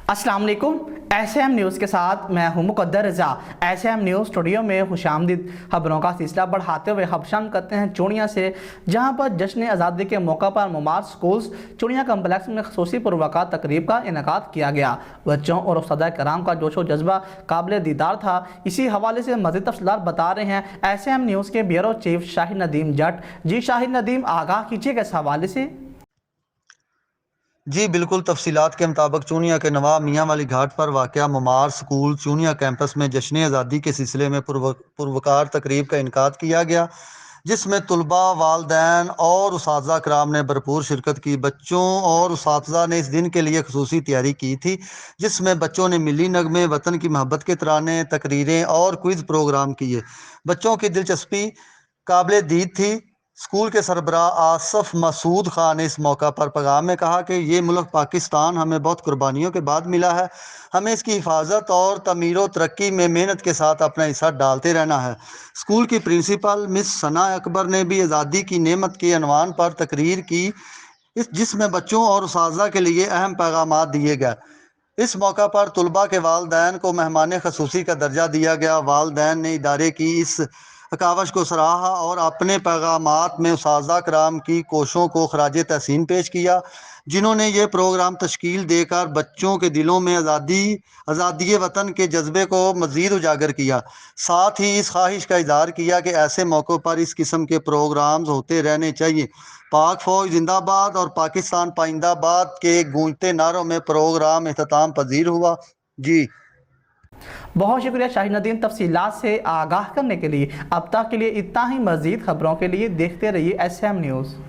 अस्सलाम वालेकुम। SM news के साथ मैं हूं मुकद्दर रज़ा। SM न्यूज़ स्टूडियो में खुशामदीद। खबरों का सिलसिला बढ़ाते हुए खबशान करते हैं चूड़ियाँ से, जहां पर जश्न आज़ादी के मौका पर मुमार स्कूल्स चूड़ियाँ कम्प्लेक्स में खसूसी पुरवका तकरीब का इनेकाद किया गया। बच्चों और उस्ताद कराम का जोशो जज्बा काबिल दीदार था। इसी हवाले से मज़ीद तफसीलात बता रहे हैं SM न्यूज़ के ब्यूरो चीफ शाहिद नदीम जट। जी शाहिद नदीम, आगाह कीजिएगा इस हवाले से। जी बिल्कुल, तफसीलात के मुताबिक चूनिया के नवाब मियाँ वाली घाट पर वाक़या मुमार स्कूल चूनिया कैंपस में जश्न आज़ादी के सिलसिले में पुरवकार तकरीब का इनकाद किया गया, जिसमें तलबा, वालदैन और उस्ताज़ा कराम ने भरपूर शिरकत की। बच्चों और उस्ताज़ा ने इस दिन के लिए खसूसी तैयारी की थी, जिसमें बच्चों ने मिली नगमे, वतन की मोहब्बत के तराने, तकरीरें और क्विज़ प्रोग्राम किए। बच्चों की दिलचस्पी काबिल दीद थी। स्कूल के सरबराह आसफ मसूद खान ने इस मौका पर पैगाम में कहा कि ये मुल्क पाकिस्तान हमें बहुत कुर्बानियों के बाद मिला है। हमें इसकी हिफाजत और तमीर व तरक्की में मेहनत के साथ अपना हिस्सा डालते रहना है। स्कूल की प्रिंसिपल मिस सना अकबर ने भी आज़ादी की नेमत के अनवान पर तकरीर की, जिसमें बच्चों और उस्ताज़ा के लिए अहम पैगाम दिए गए। इस मौका पर तलबा के वालदैन को मेहमान खसूसी का दर्जा दिया गया। वालदैन ने इदारे की इस कावश को सराहा और अपने पैगामात में उस्ताज़ा कराम की कोशिशों को खराज तहसीन पेश किया, जिन्होंने ये प्रोग्राम तश्कील देकर बच्चों के दिलों में आज़ादी वतन के जज्बे को मज़ीद उजागर किया। साथ ही इस ख्वाहिश का इज़हार किया कि ऐसे मौक़ों पर इस किस्म के प्रोग्राम्स होते रहने चाहिए। पाक फ़ौज जिंदाबाद और पाकिस्तान पाइंदाबाद के गूंजते नारों में प्रोग्राम इख्तिताम पजीर हुआ। जी बहुत शुक्रिया शाहिद नदीम तफसीलात से आगाह करने के लिए। अब तक के लिए इतना ही। मज़ीद खबरों के लिए देखते रहिए SM न्यूज़।